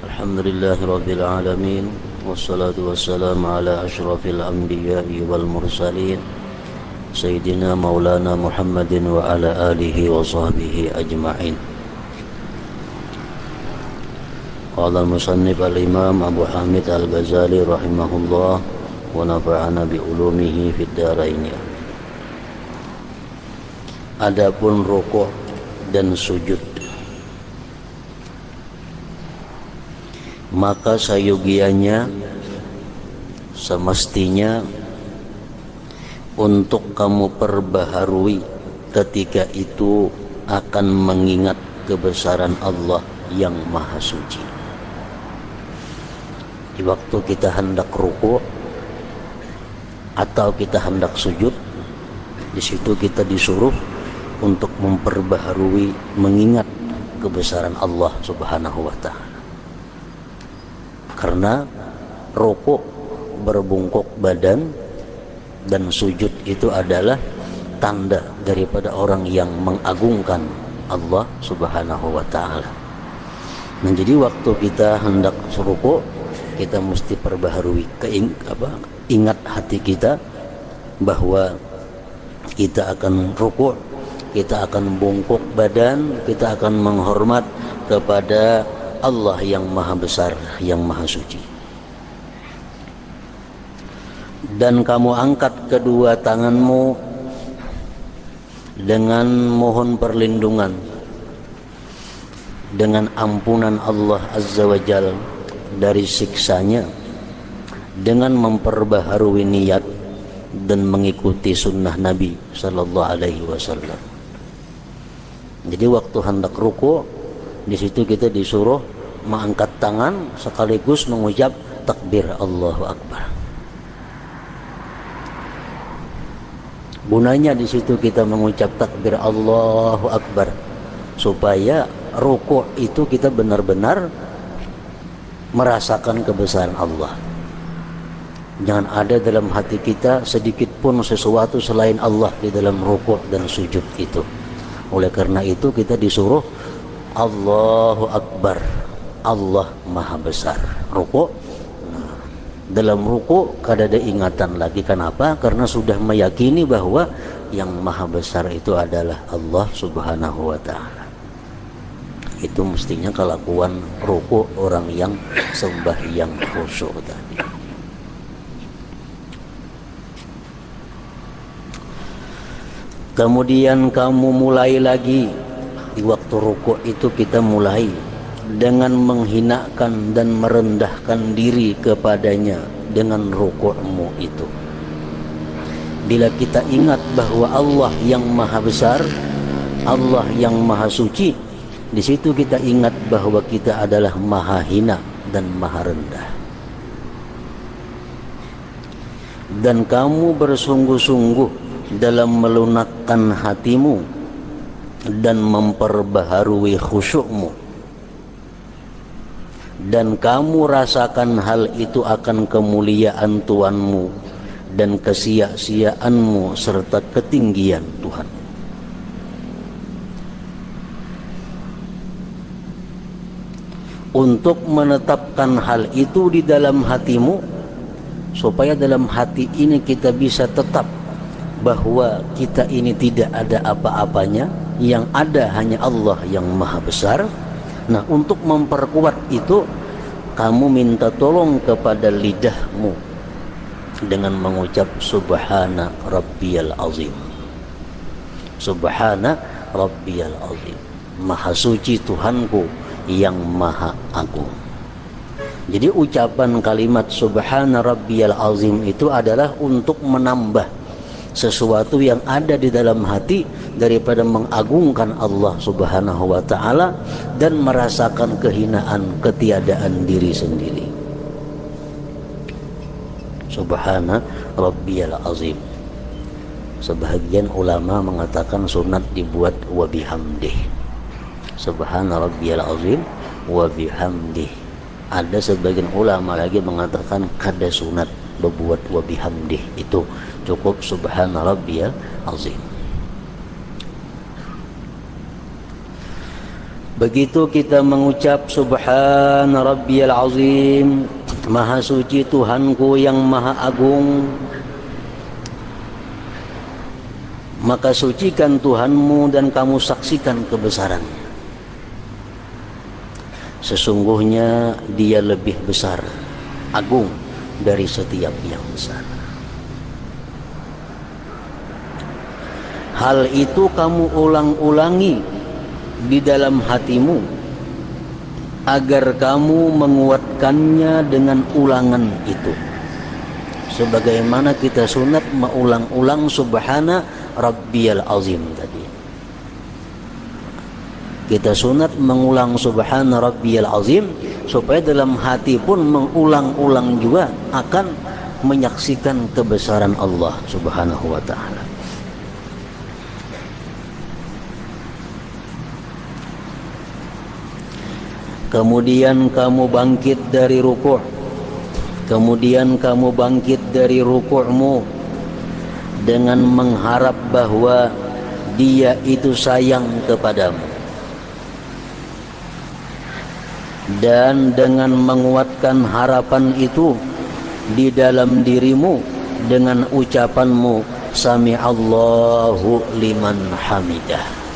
Alhamdulillahi Rabbil Alamin. Wassalatu wassalamu ala ashrafil anbiya'i wal mursalin Sayyidina Maulana Muhammadin wa ala alihi wa sahbihi ajma'in. Qala al-musannif al-imam Abu Hamid al-Ghazali rahimahullah wa nafa'ana bi ulumihi fid dharain. Adapun rukuk dan sujud, maka sayogianya semestinya untuk kamu perbaharui ketika itu akan mengingat kebesaran Allah yang Maha Suci. Di waktu kita hendak ruku' atau kita hendak sujud, di situ kita disuruh untuk memperbaharui mengingat kebesaran Allah Subhanahu wa Ta'ala. Karena rukuk berbungkuk badan dan sujud itu adalah tanda daripada orang yang mengagungkan Allah Subhanahu wa Ta'ala. Nah, jadi waktu kita hendak rukuk, kita mesti perbaharui ingat hati kita bahwa kita akan rukuk, kita akan bungkuk badan, kita akan menghormat kepada Allah yang Maha Besar, yang Maha Suci. Dan kamu angkat kedua tanganmu dengan mohon perlindungan, dengan ampunan Allah Azza wa Jalla dari siksanya, dengan memperbaharui niat dan mengikuti sunnah Nabi Sallallahu Alaihi Wasallam. Jadi waktu hendak ruku, di situ kita disuruh mengangkat tangan sekaligus mengucap takbir Allahu Akbar. Gunanya di situ kita mengucap takbir Allahu Akbar supaya ruku itu kita benar-benar merasakan kebesaran Allah. Jangan ada dalam hati kita sedikit pun sesuatu selain Allah di dalam ruku' dan sujud itu. Oleh karena itu kita disuruh Allahu Akbar, Allah Maha Besar. Ruku', dalam ruku' kada ada ingatan lagi. Kenapa? Karena sudah meyakini bahwa yang Maha Besar itu adalah Allah Subhanahu wa Ta'ala. Itu mestinya kelakuan ruku' orang yang sembahyang khusyuk tadi. Kemudian kamu mulai lagi di waktu ruku' itu, kita mulai dengan menghinakan dan merendahkan diri kepadanya dengan ruku'mu itu. Bila kita ingat bahwa Allah yang Maha Besar, Allah yang Maha Suci, di situ kita ingat bahwa kita adalah maha hina dan maha rendah. Dan kamu bersungguh-sungguh dalam melunakkan hatimu dan memperbaharui khusyukmu. Dan kamu rasakan hal itu akan kemuliaan Tuhanmu dan kesia-siaanmu serta ketinggian Tuhan. Untuk menetapkan hal itu di dalam hatimu, supaya dalam hati ini kita bisa tetap bahwa kita ini tidak ada apa-apanya, yang ada hanya Allah yang Maha Besar. Nah, untuk memperkuat itu, kamu minta tolong kepada lidahmu dengan mengucap Subhana Rabbiyal Azim. Subhana Rabbiyal Azim, Maha Suci Tuhanku yang Maha Agung. Jadi ucapan kalimat Subhana Rabbiyal Azim itu adalah untuk menambah sesuatu yang ada di dalam hati daripada mengagungkan Allah Subhanahu wa Ta'ala dan merasakan kehinaan, ketiadaan diri sendiri. Subhana Rabbiyal Azim. Sebahagian ulama mengatakan sunat dibuat wa bihamdih. Subhana Rabbiyal Azim wa bihamdih. Ada sebagian ulama lagi mengatakan kada sunat berbuat wa bihamdih, itu cukup Subhana Rabbiyal Azim. Begitu kita mengucap Subhana Rabbiyal Azim, Maha suci Tuhanku yang Maha Agung, maka sucikan Tuhanmu dan kamu saksikan kebesarannya. Sesungguhnya Dia lebih besar, agung dari setiap yang besar. Hal itu kamu ulang-ulangi di dalam hatimu agar kamu menguatkannya dengan ulangan itu. Sebagaimana kita sunat mengulang-ulang Subhana Rabbiyal Azim tadi. Kita sunat mengulang Subhana Rabbiyal Azim supaya dalam hati pun mengulang-ulang juga akan menyaksikan kebesaran Allah Subhanahu wa ta'ala. Kemudian kamu bangkit dari ruku'. Kemudian kamu bangkit dari ruku'mu dengan mengharap bahwa Dia itu sayang kepadamu. Dan dengan menguatkan harapan itu di dalam dirimu dengan ucapanmu Sami'allahu liman hamidah.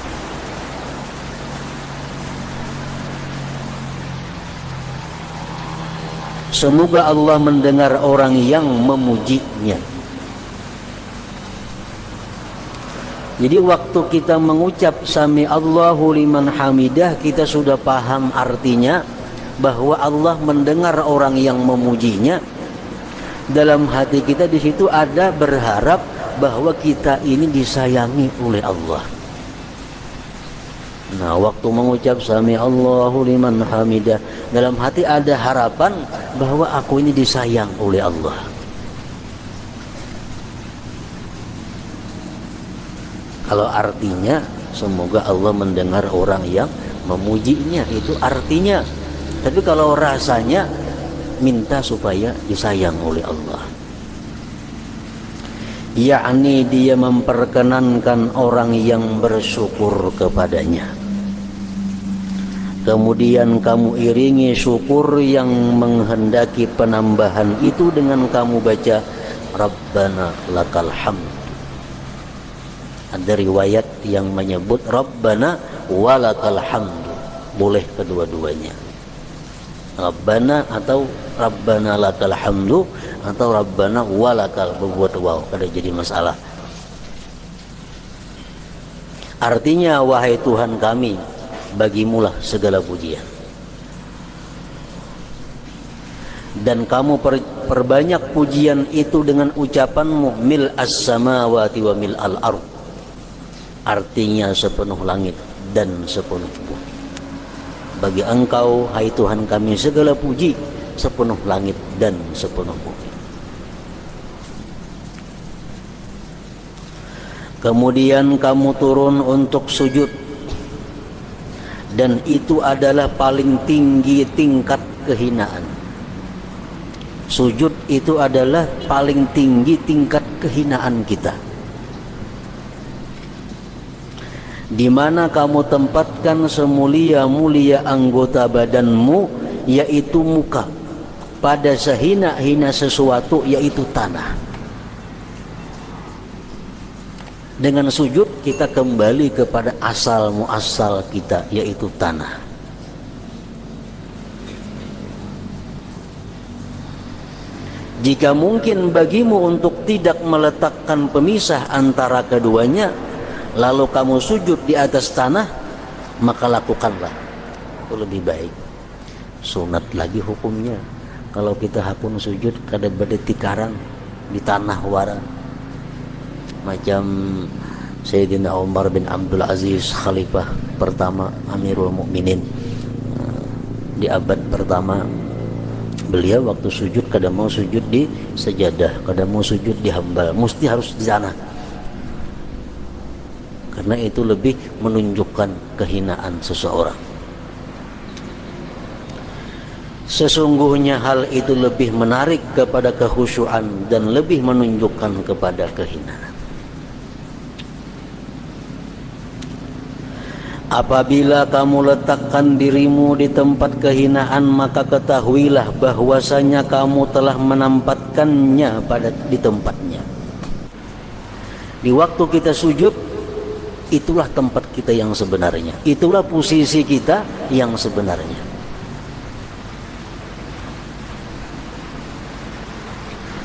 Semoga Allah mendengar orang yang memujinya. Jadi waktu kita mengucap Sami'allahu liman hamidah, kita sudah paham artinya bahwa Allah mendengar orang yang memujinya. Dalam hati kita di situ ada berharap bahwa kita ini disayangi oleh Allah. Nah, waktu mengucap Sami'allahu liman hamidah, dalam hati ada harapan bahwa aku ini disayang oleh Allah. Kalau artinya semoga Allah mendengar orang yang memujinya, itu artinya. Tapi kalau rasanya minta supaya disayang oleh Allah, yakni Dia memperkenankan orang yang bersyukur kepadanya. Kemudian kamu iringi syukur yang menghendaki penambahan itu dengan kamu baca Rabbana lakal hamd. Ada riwayat yang menyebut Rabbana walakal hamd. Boleh kedua-duanya, Rabbana atau Rabbana lakal hamdu atau Rabbana walakal, berbuat waw, kada jadi masalah. Artinya, wahai Tuhan kami, bagimulah segala pujian. Dan kamu perbanyak pujian itu dengan ucapanmu mil as-samawati wa mil al-ard. Artinya sepenuh langit dan sepenuh bumi. Bagi Engkau, hai Tuhan kami, segala puji sepenuh langit dan sepenuh bumi. Kemudian kamu turun untuk sujud, dan itu adalah paling tinggi tingkat kehinaan. Sujud itu adalah paling tinggi tingkat kehinaan kita, di mana kamu tempatkan semulia-mulia anggota badanmu, yaitu muka, pada sehina-hina sesuatu, yaitu tanah. Dengan sujud kita kembali kepada asal muasal kita, yaitu tanah. Jika mungkin bagimu untuk tidak meletakkan pemisah antara keduanya, lalu kamu sujud di atas tanah, maka lakukanlah. Itu lebih baik. Sunat lagi hukumnya. Kalau kita hakun sujud kada berdetikaran di tanah wara. Macam Sayyidina Umar bin Abdul Aziz, Khalifah pertama Amirul Mukminin di abad pertama, beliau waktu sujud kada mau sujud di sejadah, kada mau sujud di hambal, mesti harus di tanah. Karena itu lebih menunjukkan kehinaan seseorang. Sesungguhnya hal itu lebih menarik kepada kekhusyuan dan lebih menunjukkan kepada kehinaan. Apabila kamu letakkan dirimu di tempat kehinaan, maka ketahuilah bahwasanya kamu telah menempatkannya di tempatnya. Di waktu kita sujud, itulah tempat kita yang sebenarnya, itulah posisi kita yang sebenarnya.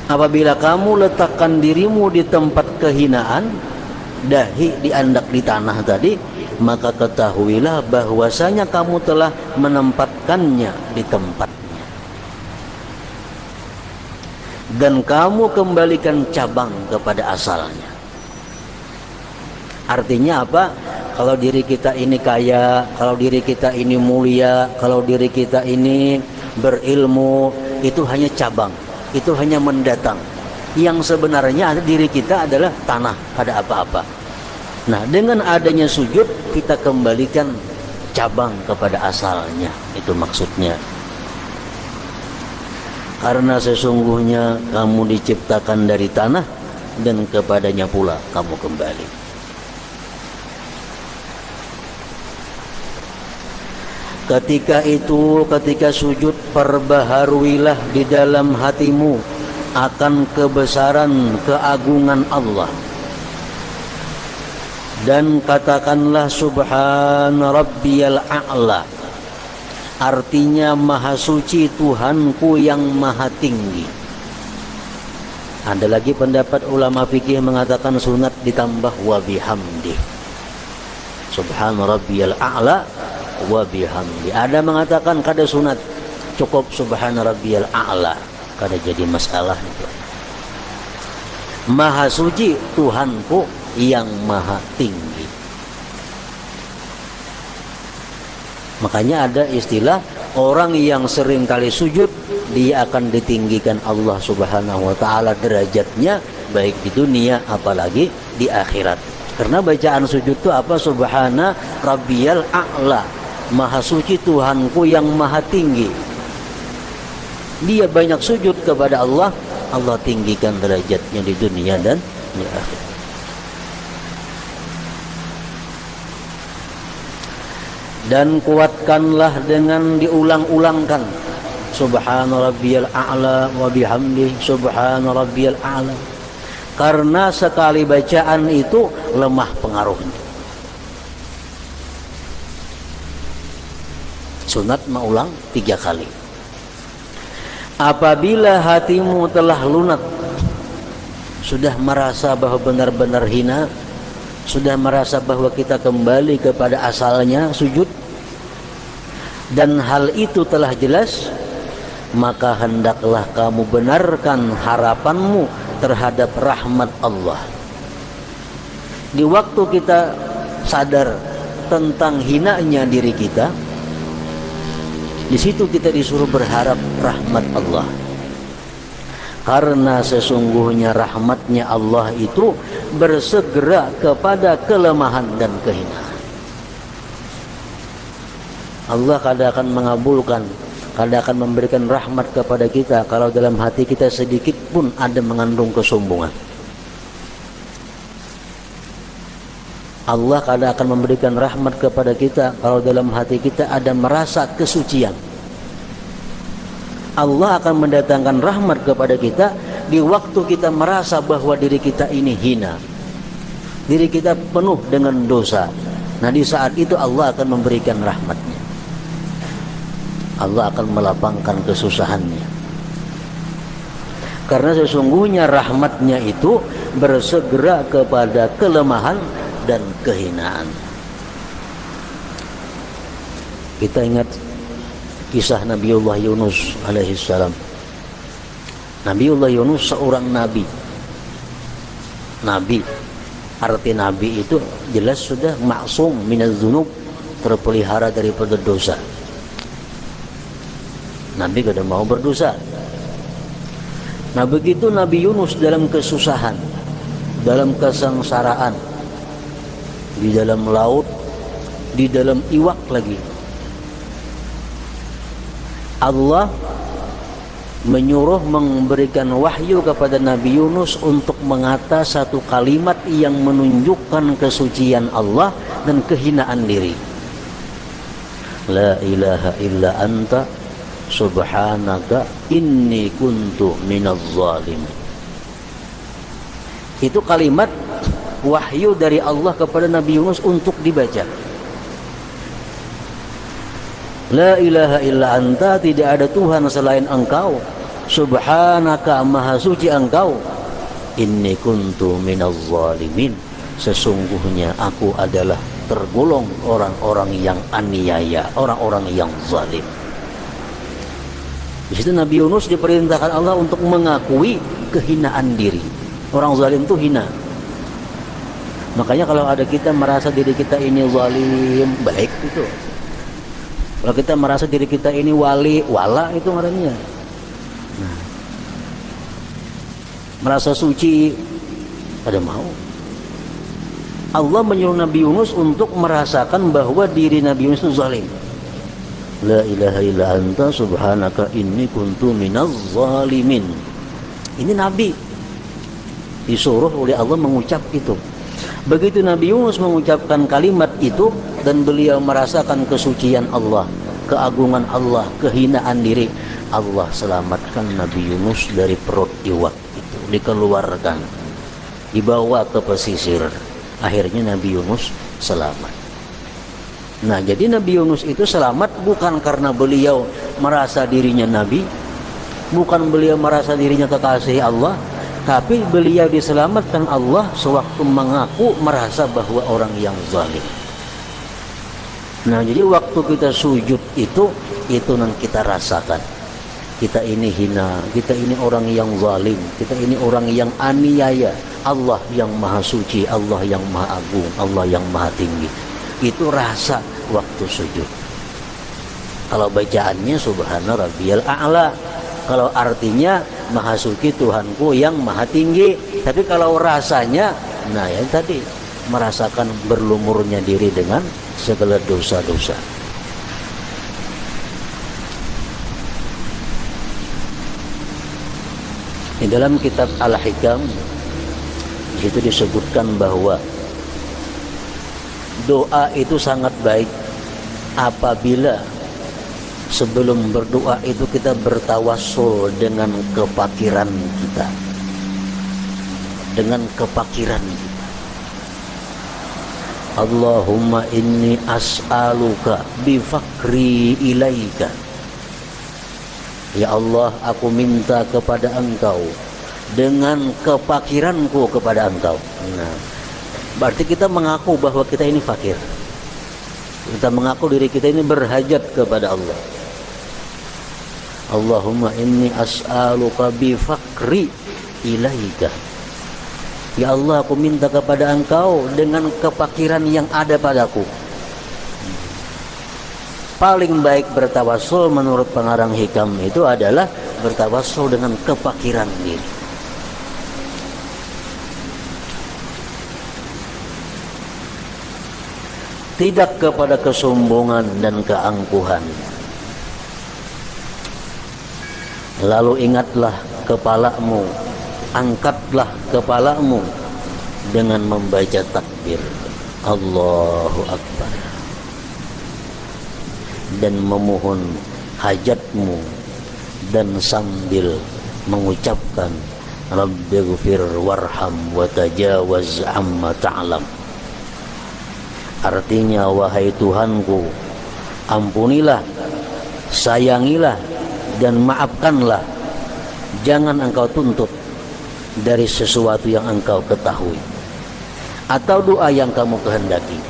Apabila kamu letakkan dirimu di tempat kehinaan, dahi diandak di tanah tadi, maka ketahuilah bahwasanya kamu telah menempatkannya di tempatnya. Dan kamu kembalikan cabang kepada asalnya. Artinya apa? Kalau diri kita ini kaya, kalau diri kita ini mulia, kalau diri kita ini berilmu, itu hanya cabang, itu hanya mendatang. Yang sebenarnya diri kita adalah tanah, ada apa-apa. Nah, dengan adanya sujud, kita kembalikan cabang kepada asalnya. Itu maksudnya. Karena sesungguhnya kamu diciptakan dari tanah, dan kepadanya pula kamu kembali. Ketika itu, ketika sujud, perbaharuilah di dalam hatimu akan kebesaran keagungan Allah. Dan katakanlah subhana rabbiyal a'la. Artinya maha suci Tuhanku yang maha tinggi. Ada lagi pendapat ulama fikih mengatakan sunat ditambah wa bihamdi. Subhana rabbiyal a'la wa bihamdi. Ada mengatakan kada sunat, cukup subhana rabbiyal a'la. Kada jadi masalah itu. Maha suci Tuhanku yang maha tinggi. Makanya ada istilah orang yang sering kali sujud, dia akan ditinggikan Allah Subhanahu wa taala derajatnya, baik di dunia apalagi di akhirat. Karena bacaan sujud itu apa? Subhana rabbiyal a'la. Maha suci Tuhanku yang maha tinggi. Dia banyak sujud kepada Allah, Allah tinggikan derajatnya di dunia dan di akhirat. Dan kuatkanlah dengan diulang-ulangkan subhana rabbiyal a'la wa bihamdi subhana rabbiyal a'la. Karena sekali bacaan itu lemah pengaruhnya. Sunat mengulang 3 kali. Apabila hatimu telah lunak, sudah merasa bahwa benar-benar hina, sudah merasa bahwa kita kembali kepada asalnya sujud, dan hal itu telah jelas, maka hendaklah kamu benarkan harapanmu terhadap rahmat Allah. Di waktu kita sadar tentang hinanya diri kita, di situ kita disuruh berharap rahmat Allah. Karena sesungguhnya rahmatnya Allah itu bersegera kepada kelemahan dan kehinaan. Allah kadang akan mengabulkan, kadang akan memberikan rahmat kepada kita kalau dalam hati kita sedikit pun ada mengandung kesombongan. Allah kadang akan memberikan rahmat kepada kita kalau dalam hati kita ada merasa kesucian. Allah akan mendatangkan rahmat kepada kita di waktu kita merasa bahwa diri kita ini hina, diri kita penuh dengan dosa. Nah, di saat itu Allah akan memberikan rahmatnya. Allah akan melapangkan kesusahannya. Karena sesungguhnya rahmatnya itu bersegera kepada kelemahan dan kehinaan. Kita ingat kisah Nabiullah Yunus alaihissalam. Nabiullah Yunus seorang nabi. Nabi, arti nabi itu jelas sudah maksum minaz dzunub, terpelihara daripada dosa. Nabi kada mau berdosa. Nah, begitu Nabi Yunus dalam kesusahan, dalam kesengsaraan, di dalam laut, di dalam iwak lagi, Allah menyuruh memberikan wahyu kepada Nabi Yunus untuk mengata satu kalimat yang menunjukkan kesucian Allah dan kehinaan diri. La ilaha illa anta subhanaka inni kuntu minaz zalimin. Itu kalimat wahyu dari Allah kepada Nabi Yunus untuk dibaca. La ilaha illa anta, tidak ada Tuhan selain engkau. Subhanaka, maha suci engkau. Inni kuntu minaz zalimin, sesungguhnya aku adalah tergolong orang-orang yang aniaya, orang-orang yang zalim. Di situ Nabi Yunus diperintahkan Allah untuk mengakui kehinaan diri. Orang zalim itu hina. Makanya kalau ada kita merasa diri kita ini zalim, baik itu. Kalau kita merasa diri kita ini wala itu ngarannya. Nah, merasa suci, ada mau. Allah menyuruh Nabi Yunus untuk merasakan bahwa diri Nabi Yunus itu zalim. La ilaha illa anta subhanaka inni kuntu minaz zalimin. Ini Nabi disuruh oleh Allah mengucap itu. Begitu Nabi Yunus mengucapkan kalimat itu dan beliau merasakan kesucian Allah, keagungan Allah, kehinaan diri, Allah selamatkan Nabi Yunus dari perut iwak itu, dikeluarkan, dibawa ke pesisir. Akhirnya Nabi Yunus selamat. Nah, jadi Nabi Yunus itu selamat bukan karena beliau merasa dirinya Nabi, bukan beliau merasa dirinya kekasih Allah, tapi beliau diselamatkan Allah sewaktu mengaku merasa bahwa orang yang zalim. Nah, jadi waktu kita sujud itu yang kita rasakan. Kita ini hina, kita ini orang yang zalim, kita ini orang yang aniaya. Allah yang maha suci, Allah yang maha agung, Allah yang maha tinggi. Itu rasa waktu sujud. Kalau bacaannya subhana rabbiyal a'la, kalau artinya maha suci Tuhanku yang maha tinggi. Tapi kalau rasanya, nah yang tadi merasakan berlumurnya diri dengan segala dosa-dosa. Di dalam kitab Al-Hikam itu disebutkan bahwa doa itu sangat baik apabila sebelum berdoa itu kita bertawassul dengan kepakiran kita, dengan kepakiran kita. Allahumma inni as'aluka bifakri ilaika. Ya Allah, aku minta kepada Engkau dengan kepakiranku kepada Engkau. Nah, berarti kita mengaku bahwa kita ini fakir. Kita mengaku diri kita ini berhajat kepada Allah. Allahumma inni as'aluka bifakri ilaika. Ya Allah, aku minta kepada Engkau dengan kepakiran yang ada padaku. Paling baik bertawassul menurut pengarang hikam itu adalah bertawassul dengan kepakiran diri. Tidak kepada kesombongan dan keangkuhan. Lalu ingatlah kepalamu, angkatlah kepalamu dengan membaca takbir Allahu Akbar dan memohon hajatmu dan sambil mengucapkan Rabbighfir warham wa tajawaz amma ta'lam. Artinya, wahai Tuhanku, ampunilah, sayangilah dan maafkanlah. Jangan Engkau tuntut dari sesuatu yang Engkau ketahui atau doa yang kamu kehendaki.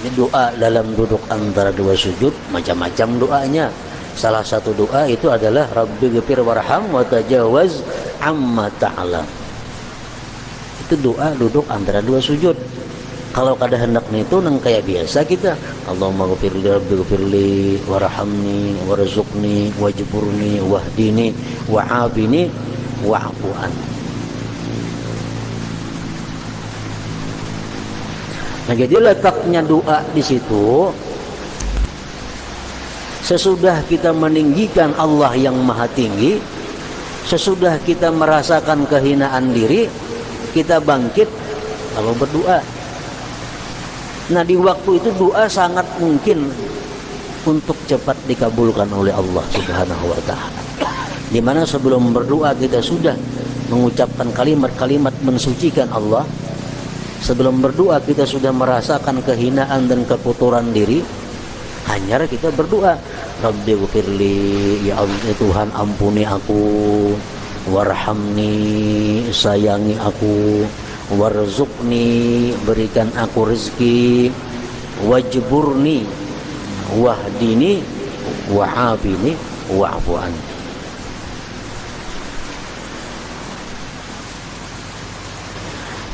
Ini doa dalam duduk antara dua sujud, macam-macam doanya. Salah satu doa itu adalah Rabbighfir warham wa tajawaz amma ta'lam. Itu doa duduk antara dua sujud. Kalau kada hendaknya itu nang kayak biasa kita, Allahumma ghfirli rabbighfirli warhamni warzuqni wajburni wahdini wa'afini wa'fu anni. Nah, jadi letaknya doa di situ sesudah kita meninggikan Allah yang maha tinggi, sesudah kita merasakan kehinaan diri, kita bangkit lalu berdoa. Nah, di waktu itu doa sangat mungkin untuk cepat dikabulkan oleh Allah Subhanahu wa taala. Di mana sebelum berdoa kita sudah mengucapkan kalimat-kalimat mensucikan Allah. Sebelum berdoa kita sudah merasakan kehinaan dan kekotoran diri. Hanya kita berdoa, Rabbi ghfirli, ya Allah, ya Tuhan ampuni aku, warhamni, sayangi aku, warzuqni, berikan aku rezeki, wajburni, wahdini, wa'afini, wa'fu anni.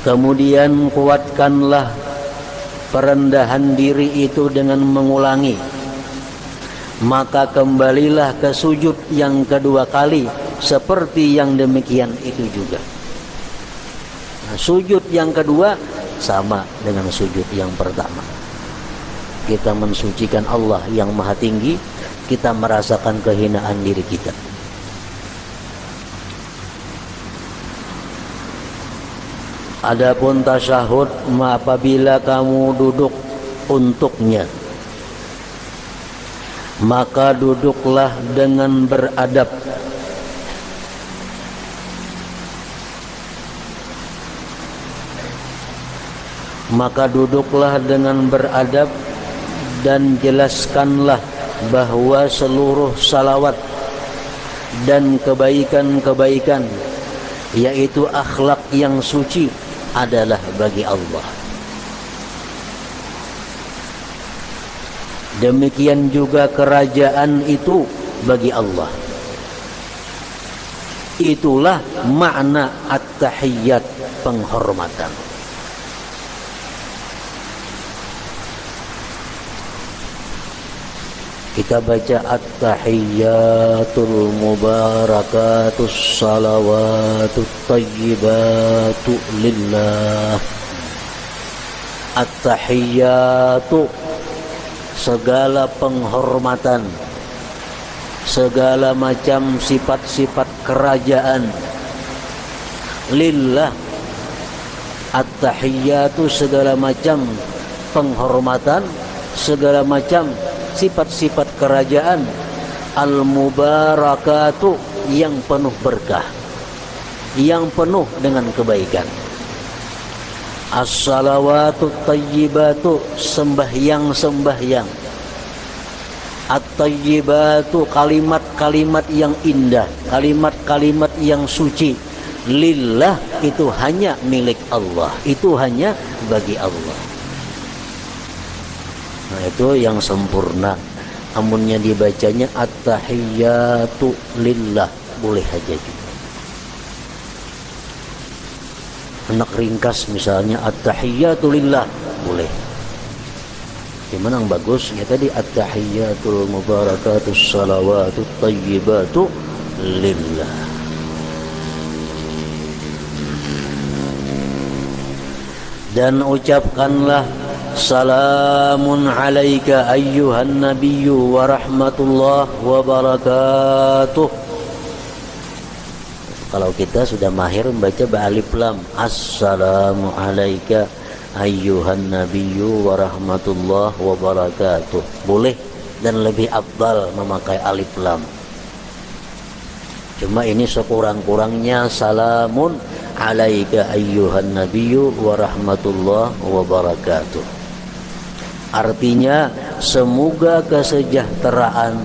Kemudian kuatkanlah perendahan diri itu dengan mengulangi. Maka kembalilah ke sujud yang kedua kali seperti yang demikian itu juga. Nah, sujud yang kedua sama dengan sujud yang pertama. Kita mensucikan Allah yang maha tinggi, kita merasakan kehinaan diri kita. Adapun tasyahud apabila kamu duduk untuknya, maka duduklah dengan beradab. Maka duduklah dengan beradab dan jelaskanlah bahwa seluruh salawat dan kebaikan-kebaikan, yaitu akhlak yang suci, adalah bagi Allah. Demikian juga kerajaan itu bagi Allah. Itulah makna at-tahiyyat, penghormatan. Kita baca at-tahiyyatul mubarakatus salawatut tayyibatu lillah. At-tahiyyatu, segala penghormatan, segala macam sifat-sifat kerajaan, lillah. At-tahiyyatu, segala macam penghormatan, segala macam sifat-sifat kerajaan, al-mubarakatu, yang penuh berkah, yang penuh dengan kebaikan. As-salawatu tayyibatu, sembahyang-sembahyang. At-tayyibatu, kalimat-kalimat yang indah, kalimat-kalimat yang suci. Lillah, itu hanya milik Allah, itu hanya bagi Allah. Nah, itu yang sempurna. Amunnya dibacanya at-tahiyyatu lillah, boleh aja juga. Anak ringkas misalnya at-tahiyyatu lillah, boleh. Gimana yang bagus? Ya tadi at-tahiyyatul mubarakatus salawatut tayyibatu lillah. Dan ucapkanlah salamun alaika ayyuhan nabiyyu wa rahmatullah wa barakatuh. Kalau kita sudah mahir membaca ba'alif lam, assalamu alaika ayyuhan nabiyyu wa rahmatullah wa barakatuh. Boleh dan lebih afdal memakai alif lam. Cuma ini sekurang-kurangnya salamun alaika ayyuhan nabiyyu wa rahmatullah wa barakatuh. Artinya semoga kesejahteraan,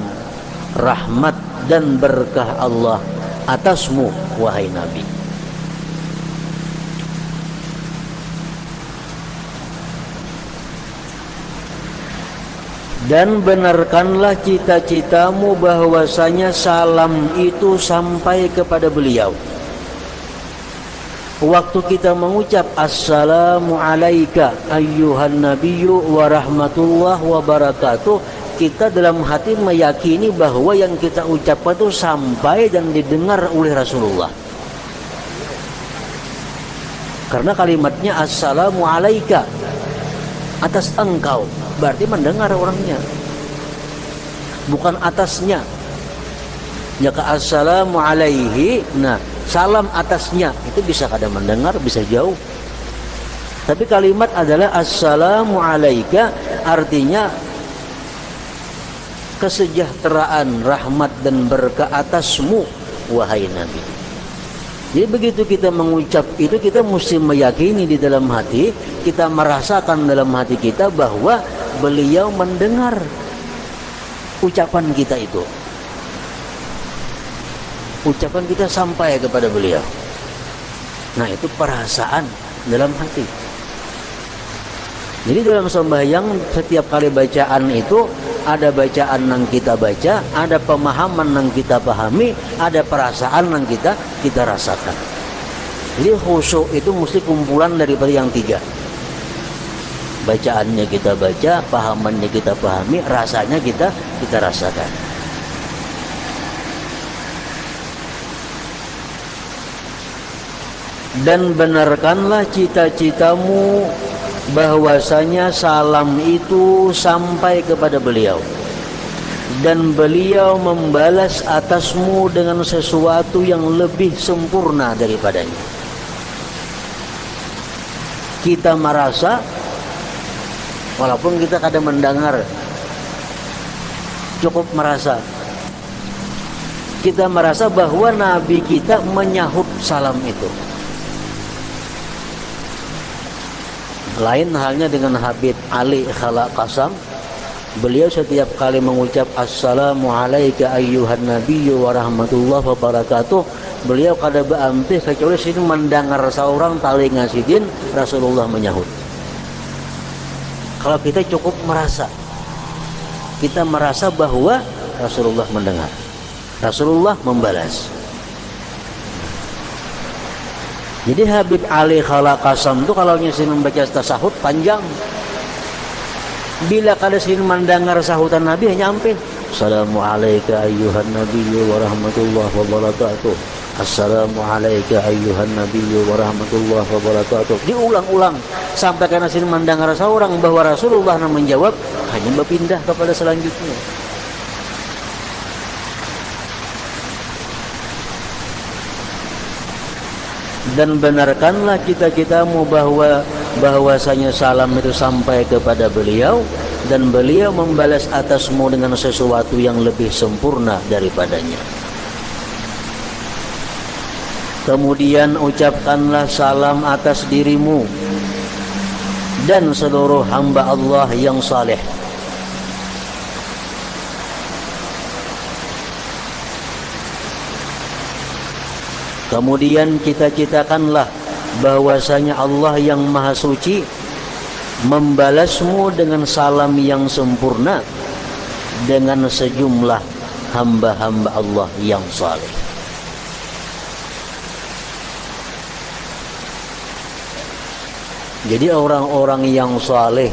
rahmat dan berkah Allah atasmu wahai Nabi. Dan benarkanlah cita-citamu bahwasanya salam itu sampai kepada beliau. Waktu kita mengucap assalamu alaika ayyuhan nabiyyu wa rahmatullah wa barakatuh, kita dalam hati meyakini bahwa yang kita ucapkan itu sampai dan didengar oleh Rasulullah. Karena kalimatnya assalamu alaika, atas engkau, berarti mendengar orangnya, bukan atasnya. Jika assalamu alaihi, nah salam atasnya, itu bisa kadang mendengar, bisa jauh. Tapi kalimat adalah assalamu alaika, artinya kesejahteraan, rahmat dan berkah atasmu wahai Nabi. Jadi begitu kita mengucap itu, kita mesti meyakini di dalam hati, kita merasakan dalam hati kita bahwa beliau mendengar ucapan kita itu. Ucapan kita sampai kepada beliau. Nah, itu perasaan dalam hati. Jadi dalam sembahyang setiap kali bacaan itu ada bacaan yang kita baca, ada pemahaman yang kita pahami, ada perasaan yang kita rasakan. Jadi khusyuk itu mesti kumpulan daripada yang tiga. Bacaannya kita baca, pahamannya kita pahami, rasanya kita rasakan. Dan benarkanlah cita-citamu bahwasanya salam itu sampai kepada beliau dan beliau membalas atasmu dengan sesuatu yang lebih sempurna daripadanya. Kita merasa, walaupun kita kadang mendengar, cukup merasa, kita merasa bahwa Nabi kita menyahut salam itu. Lain halnya dengan Habib Ali Khalaq Qasam. Beliau setiap kali mengucap assalamu alayka ayyuhan nabiyyu wa rahmatullahi wa barakatuh, beliau kada beampih kecuali sini mendengar seorang tali ngasidin Rasulullah menyahut. Kalau kita cukup merasa, kita merasa bahwa Rasulullah mendengar, Rasulullah membalas. Jadi Habib Ali Khalaq Qasam itu kalau nyusun membaca tasahud panjang. Bila kada sini mendengar sahutan Nabi hanya nyampe assalamu alayka ayyuhan nabiyyu wa rahmatullahi wa barakatuh. Assalamu alayka ayyuhan nabiyyu wa rahmatullahi wa barakatuh. Diulang-ulang sampai karena sini mendengar seorang bahwa Rasulullah menjawab, hanya berpindah kepada selanjutnya. Dan benarkanlah cita-citamu bahwasanya salam itu sampai kepada beliau dan beliau membalas atasmu dengan sesuatu yang lebih sempurna daripadanya. Kemudian ucapkanlah salam atas dirimu dan seluruh hamba Allah yang saleh. Kemudian cita-citakanlah bahwasanya Allah yang Maha Suci membalasmu dengan salam yang sempurna dengan sejumlah hamba-hamba Allah yang saleh. Jadi orang-orang yang saleh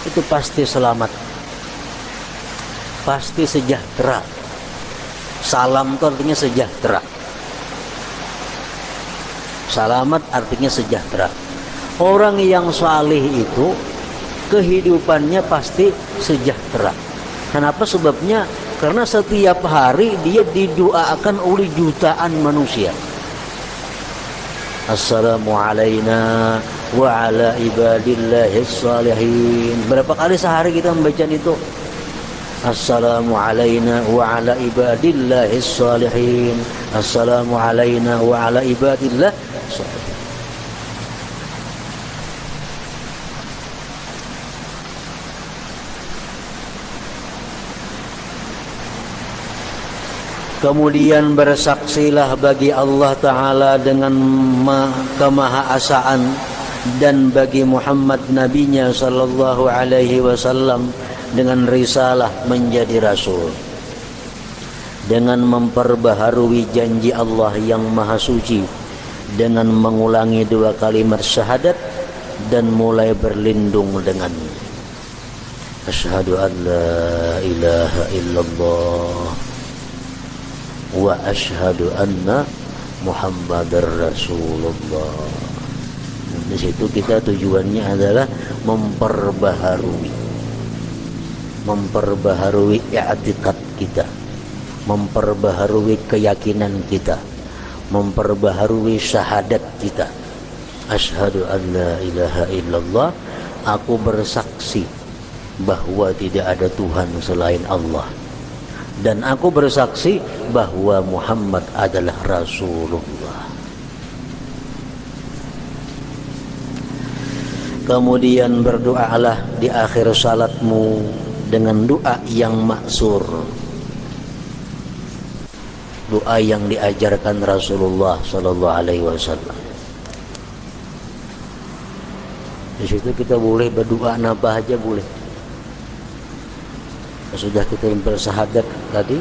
itu pasti selamat, pasti sejahtera. Salam itu artinya sejahtera. Selamat artinya sejahtera. Orang yang saleh itu kehidupannya pasti sejahtera. Kenapa sebabnya? Karena setiap hari dia didoakan oleh jutaan manusia. Assalamu alayna wa ala ibadillahis salihin. Berapa kali sehari kita membaca itu? Assalamu alayna wa ala ibadillahis salihin. Assalamu alayna wa ala ibadillah salihin. Kemudian bersaksilah bagi Allah Ta'ala dengan kemahaasaan dan bagi Muhammad Nabinya Sallallahu Alaihi Wasallam dengan risalah menjadi Rasul, dengan memperbaharui janji Allah yang Maha Suci, dengan mengulangi 2 kalimat syahadat dan mulai berlindung dengannya. Asyhadu an la ilaha illallah wa asyhadu anna Muhammadar Rasulullah. Di situ kita tujuannya adalah memperbaharui i'tikad kita, memperbaharui keyakinan kita, memperbaharui syahadat kita. Asyhadu an la ilaha illallah, aku bersaksi bahwa tidak ada Tuhan selain Allah, dan aku bersaksi bahwa Muhammad adalah Rasulullah. Kemudian berdoalah di akhir salatmu dengan doa yang maksur, doa yang diajarkan Rasulullah sallallahu alaihi wasallam. Di situ kita boleh berdoa apa aja boleh. Sudah kita bersyahadat tadi,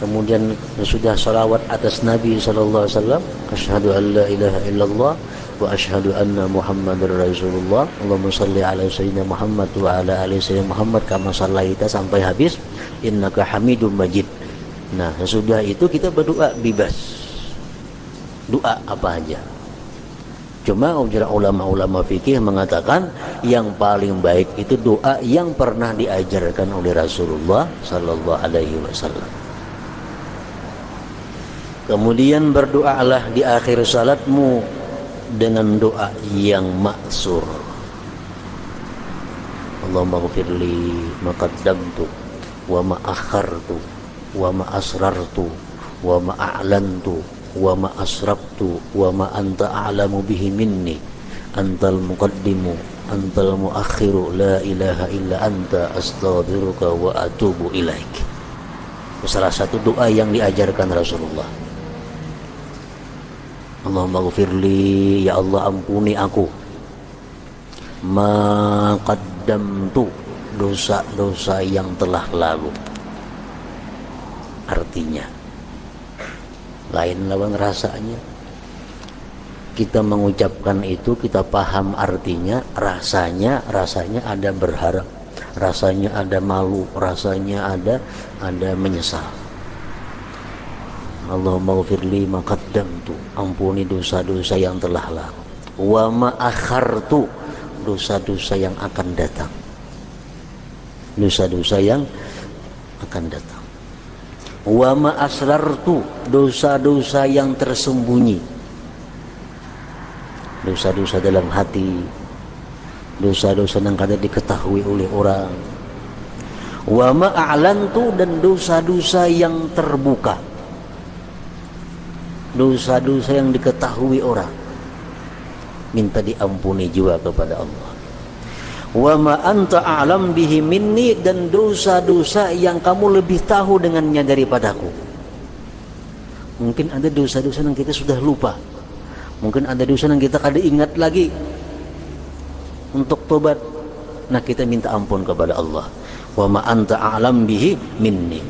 kemudian sudah salawat atas Nabi sallallahu alaihi wasallam, asyhadu an la ilaha illallah wa asyhadu anna Muhammadar Rasulullah, Allahumma shalli ala sayyidina Muhammad wa ala ali sayyidina Muhammad kama shallaita, sampai habis innaka Hamidum Majid. Nah, sesudah itu kita berdoa bebas, doa apa aja. Cuma ulama-ulama fikih mengatakan yang paling baik itu doa yang pernah diajarkan oleh Rasulullah sallallahu alaihi wasallam. Kemudian berdoalah di akhir salatmu dengan doa yang maksur. Allahumma ghfirli ma qaddamtu wa ma akhartu wa ma asrartu wa ma a'lantu wa ma asraftu wa ma anta a'lamu bihi minni antal muqaddimu antal muakhiru la ilaha illa anta astaghfiruka wa atubu ilaik. Salah satu doa yang diajarkan Rasulullah. Allahumma ghfirli, ya Allah ampuni aku, ma qaddamtu, dosa-dosa yang telah lalu. Artinya lain lawan rasanya. Kita mengucapkan itu, kita paham artinya, rasanya ada berharap, rasanya ada malu, rasanya ada menyesal. Allahumma ghfirli ma qaddamtu, ampuni dosa-dosa yang telah lalu, wa ma akhartu, dosa-dosa yang akan datang, dosa-dosa yang akan datang, wa ma asrartu, dosa-dosa yang tersembunyi, dosa-dosa dalam hati, dosa-dosa yang kada diketahui oleh orang, wa ma a'lantu, dan dosa-dosa yang terbuka, dosa-dosa yang diketahui orang, minta diampuni juga kepada Allah. Wa ma anta a'lam bihi minni, dan dosa-dosa yang kamu lebih tahu dengannya daripadaku. Mungkin ada dosa-dosa yang kita sudah lupa, mungkin ada dosa yang kita kada ingat lagi untuk tobat. Nah, kita minta ampun kepada Allah. Wa ma anta a'lam bihi minni,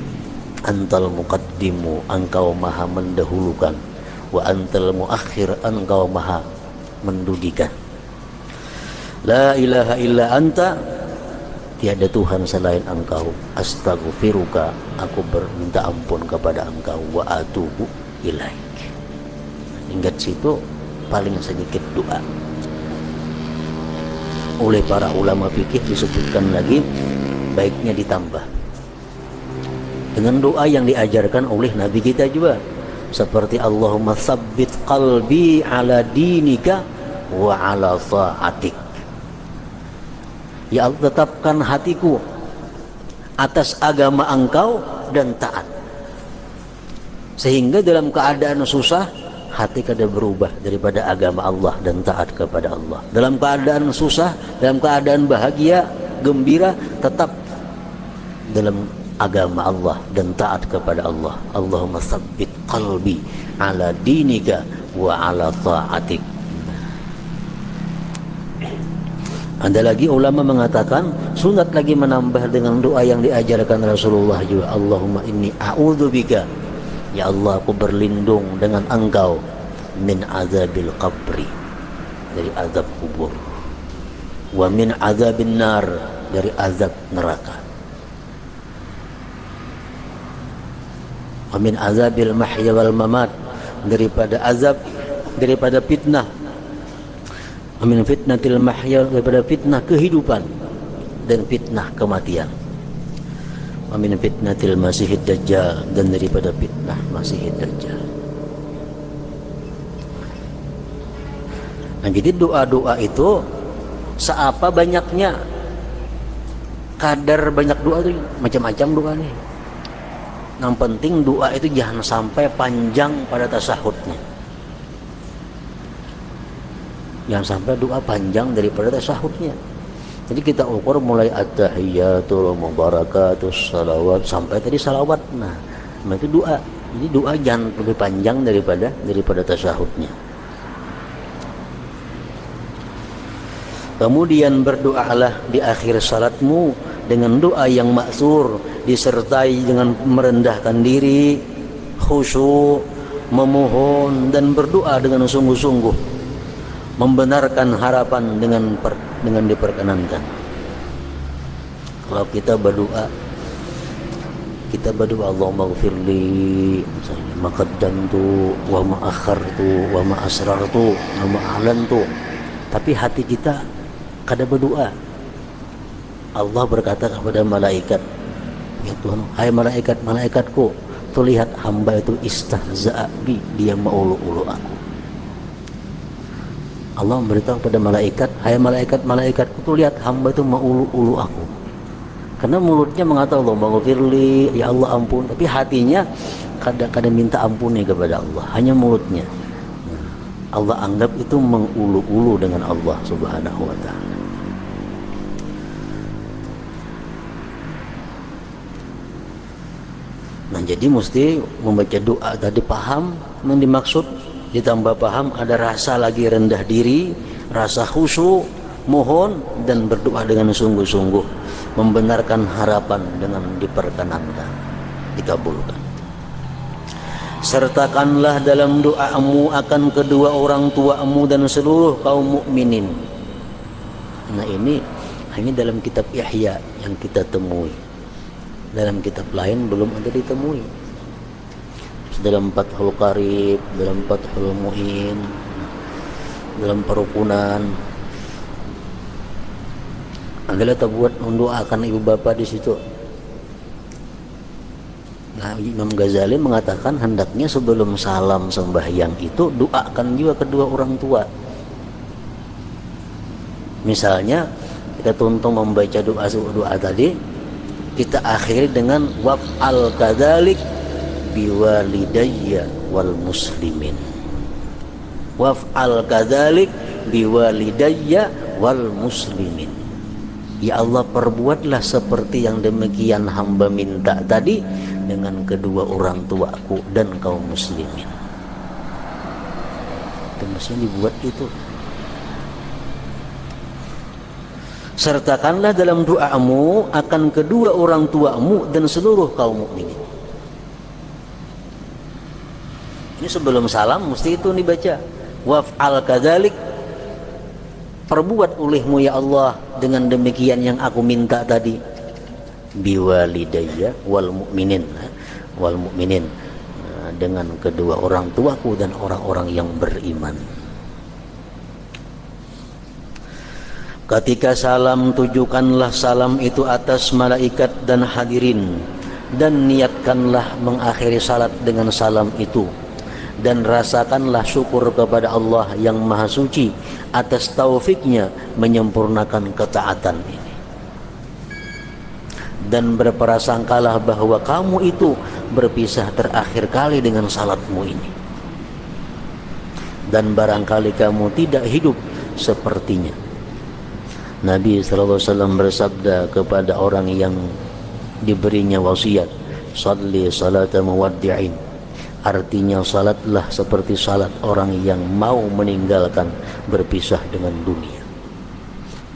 antal muqaddimu, engkau maha mendahulukan, wa antal muakhir, engkau maha mendugikan. La ilaha illa anta, tiada Tuhan selain engkau, astaghfiruka, aku berminta ampun kepada engkau, wa atubu ilaik. Ingat situ paling sedikit doa. Oleh para ulama fikih disebutkan lagi, baiknya ditambah dengan doa yang diajarkan oleh Nabi kita juga, seperti Allahumma tsabbit qalbi ala dinika wa ala ta'atik. Ya Allah, tetapkan hatiku atas agama engkau dan taat, sehingga dalam keadaan susah hati kada berubah daripada agama Allah dan taat kepada Allah. Dalam keadaan susah, dalam keadaan bahagia, gembira, tetap dalam agama Allah dan taat kepada Allah. Allahumma tsabbit qalbi ala dinika wa ala ta'atik. Ada lagi ulama mengatakan sunat lagi menambah dengan doa yang diajarkan Rasulullah juga. Allahumma inni a'udzubika, ya Allah aku berlindung dengan engkau, min azabil qabri, dari azab kubur, wa min azabin nar, dari azab neraka, wa min azabil mahya wal mamat, daripada azab, daripada fitnah, wa min fitnatil mahya, daripada fitnah kehidupan dan fitnah kematian, wa min fitnatil masihid dajjal, dan daripada fitnah masihid dajjal. Nah, jadi doa-doa itu seapa banyaknya, kadar banyak doa itu macam-macam doa nih. Yang penting doa itu jangan sampai panjang pada tasahudnya. Jangan sampai doa panjang daripada tasahudnya. Jadi kita ukur mulai at-tahiyatul mubarakatus salawat sampai tadi salawat. Nah, itu doa. Jadi doa jangan lebih panjang daripada tasahudnya. Kemudian berdoalah di akhir salatmu dengan doa yang maksur, disertai dengan merendahkan diri, khusyuk, memohon dan berdoa dengan sungguh-sungguh, membenarkan harapan dengan diperkenankan. Kalau kita berdoa Allahumma ghfirli misalnya ma qaddamtu wa ma akhartu wa ma asrartu wa ma a'lantu, tapi hati kita kada berdoa. Allah berkata kepada malaikat, ya Tuhan, hai malaikatku, tuh lihat hamba itu istahza'a bi, dia mengulu-ulu aku. Allah memberitahu kepada malaikat, hai malaikatku, tuh lihat hamba itu mengulu-ulu aku. Karena mulutnya mengatakan Allah maghfirli, ya Allah ampun, tapi hatinya kadang-kadang minta ampuni kepada Allah, hanya mulutnya. Allah anggap itu mengulu-ulu dengan Allah Subhanahu wa ta'ala. Nah, jadi mesti membaca doa tadi paham yang dimaksud, ditambah paham ada rasa lagi rendah diri, rasa khusyuk, mohon dan berdoa dengan sungguh-sungguh, membenarkan harapan dengan diperkenankan, dikabulkan. Sertakanlah dalam doamu akan kedua orang tuamu dan seluruh kaum mukminin. Nah, ini hanya dalam kitab Ihya yang kita temui. Dalam kitab lain belum ada ditemui. Dalam Fathul Qarib, dalam Fathul Mu'in, dalam Perukunan, adalah buat mendoakan ibu bapa di situ. Nah, Imam Ghazali mengatakan hendaknya sebelum salam sembahyang itu doakan juga kedua orang tua. Misalnya kita tuntung membaca doa tadi, kita akhiri dengan waf'al kadzalik biwalidayya wal muslimin. Waf'al kadzalik biwalidayya wal muslimin. Ya Allah, perbuatlah seperti yang demikian hamba minta tadi dengan kedua orang tuaku dan kaum muslimin. Itu mestinya dibuat itu. Sertakanlah dalam doamu akan kedua orang tuamu dan seluruh kaum mukminin. Ini sebelum salam mesti itu dibaca. Waf'al kadzalik, perbuat olehmu ya Allah dengan demikian yang aku minta tadi. Biwalidayya wal mu'minin, dengan kedua orang tuaku dan orang-orang yang beriman. Ketika salam, tujukanlah salam itu atas malaikat dan hadirin, dan niatkanlah mengakhiri salat dengan salam itu, dan rasakanlah syukur kepada Allah yang Maha Suci atas taufiknya menyempurnakan ketaatan ini, dan berprasangkalah bahwa kamu itu berpisah terakhir kali dengan salatmu ini, dan barangkali kamu tidak hidup sepertinya. Nabi SAW bersabda kepada orang yang diberinya wasiat, salli salata muwaddi'in, artinya salatlah seperti salat orang yang mau meninggalkan, berpisah dengan dunia.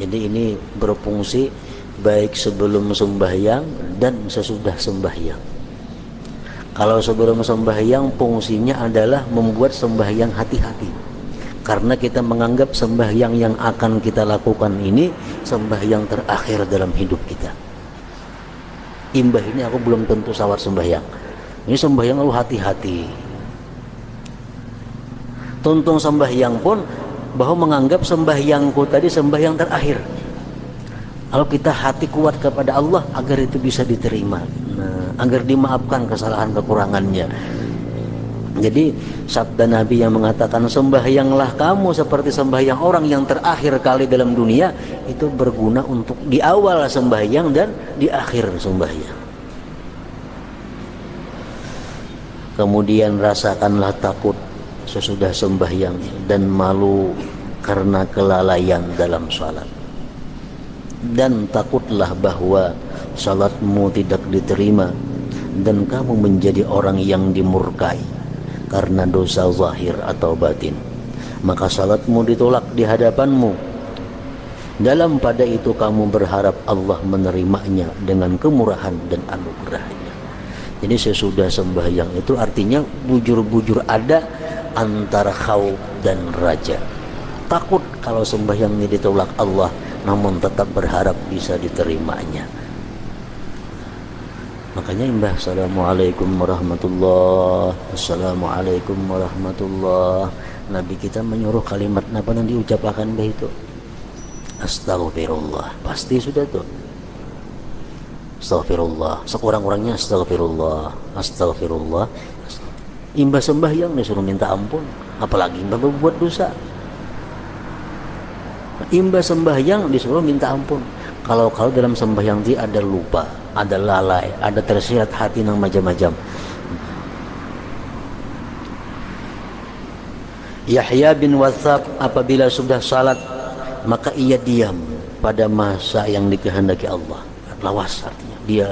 Jadi ini berfungsi baik sebelum sembahyang dan sesudah sembahyang. Kalau sebelum sembahyang fungsinya adalah membuat sembahyang hati-hati, karena kita menganggap sembahyang yang akan kita lakukan ini sembahyang terakhir dalam hidup kita. Imbah ini aku belum tentu sawar sembahyang. Ini sembahyang lalu hati-hati. Tuntung sembahyang pun bahwa menganggap sembahyangku tadi sembahyang terakhir. Kalau kita hati kuat kepada Allah agar itu bisa diterima, agar dimaafkan kesalahan kekurangannya. Jadi sabda Nabi yang mengatakan sembahyanglah kamu seperti sembahyang orang yang terakhir kali dalam dunia, itu berguna untuk di awal sembahyang dan di akhir sembahyang. Kemudian rasakanlah takut sesudah sembahyang dan malu karena kelalaian dalam salat. Dan takutlah bahwa salatmu tidak diterima dan kamu menjadi orang yang dimurkai karena dosa zahir atau batin, maka salatmu ditolak di hadapanmu. Dalam pada itu kamu berharap Allah menerimanya dengan kemurahan dan anugerahnya. Jadi sesudah sembahyang itu artinya bujur-bujur ada antara khauf dan raja. Takut kalau sembahyang ini ditolak Allah, namun tetap berharap bisa diterimanya. Makanya imbah, assalamualaikum warahmatullah, assalamualaikum warahmatullah. Nabi kita menyuruh kalimat apa yang diucapkan itu? Astaghfirullah. Pasti sudah tuh. Astaghfirullah. Sekurang-kurangnya astaghfirullah, astaghfirullah. Imbah sembahyang disuruh minta ampun, apalagi imbah berbuat dosa. Imbah sembahyang disuruh minta ampun. Kalau dalam sembahyang dia ada lupa, ada lalai, ada tersirat hati yang macam-macam. Yahya bin Wathab apabila sudah salat maka ia diam pada masa yang dikehendaki Allah. Lawas artinya dia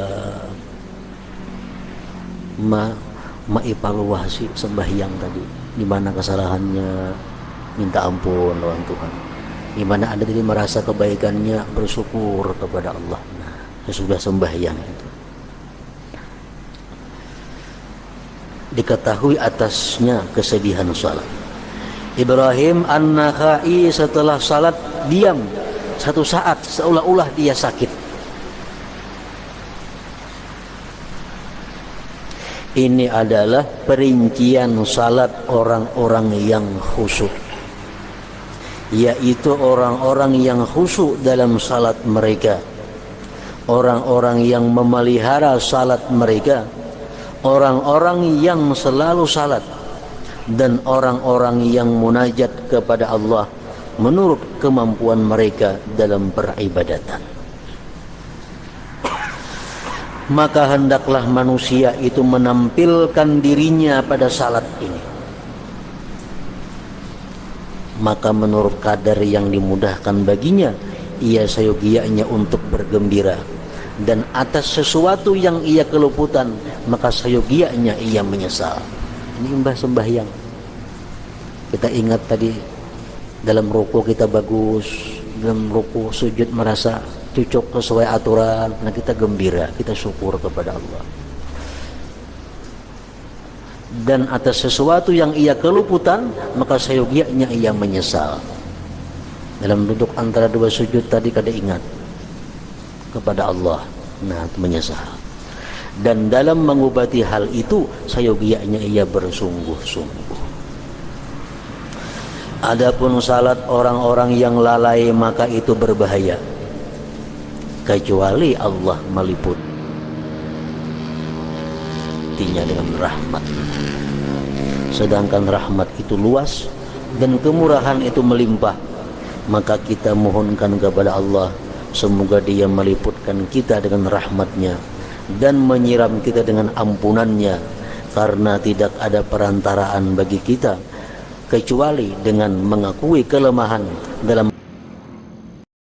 mengevaluasi sembahyang tadi, di mana kesalahannya, minta ampun lawan Tuhan. Di mana ada diri merasa kebaikannya, bersyukur kepada Allah. Nah, sesudah sembahyang itu diketahui atasnya kesedihan salat. Ibrahim An-Nakhai setelah salat diam satu saat seolah-olah dia sakit. Ini adalah perincian salat orang-orang yang khusyuk, yaitu orang-orang yang khusyuk dalam salat mereka, orang-orang yang memelihara salat mereka, orang-orang yang selalu salat, dan orang-orang yang munajat kepada Allah menurut kemampuan mereka dalam peribadatan. Maka hendaklah manusia itu menampilkan dirinya pada salat ini. Maka menurut kadar yang dimudahkan baginya, ia sayogianya untuk bergembira, dan atas sesuatu yang ia keluputan, maka sayogianya ia menyesal. Ini imbah sembahyang. Kita ingat tadi, dalam ruku kita bagus, dalam ruku sujud merasa cocok sesuai aturan, nah kita gembira, kita syukur kepada Allah. Dan atas sesuatu yang ia keluputan, maka sayogianya ia menyesal. Dalam duduk antara dua sujud tadi kada ingat kepada Allah, nah menyesal. Dan dalam mengobati hal itu, sayogianya ia bersungguh-sungguh. Adapun salat orang-orang yang lalai, maka itu berbahaya, kecuali Allah meliputi dengan rahmat. Sedangkan rahmat itu luas dan kemurahan itu melimpah, maka kita mohonkan kepada Allah semoga Dia meliputkan kita dengan rahmatnya dan menyiram kita dengan ampunannya, karena tidak ada perantaraan bagi kita kecuali dengan mengakui kelemahan dalam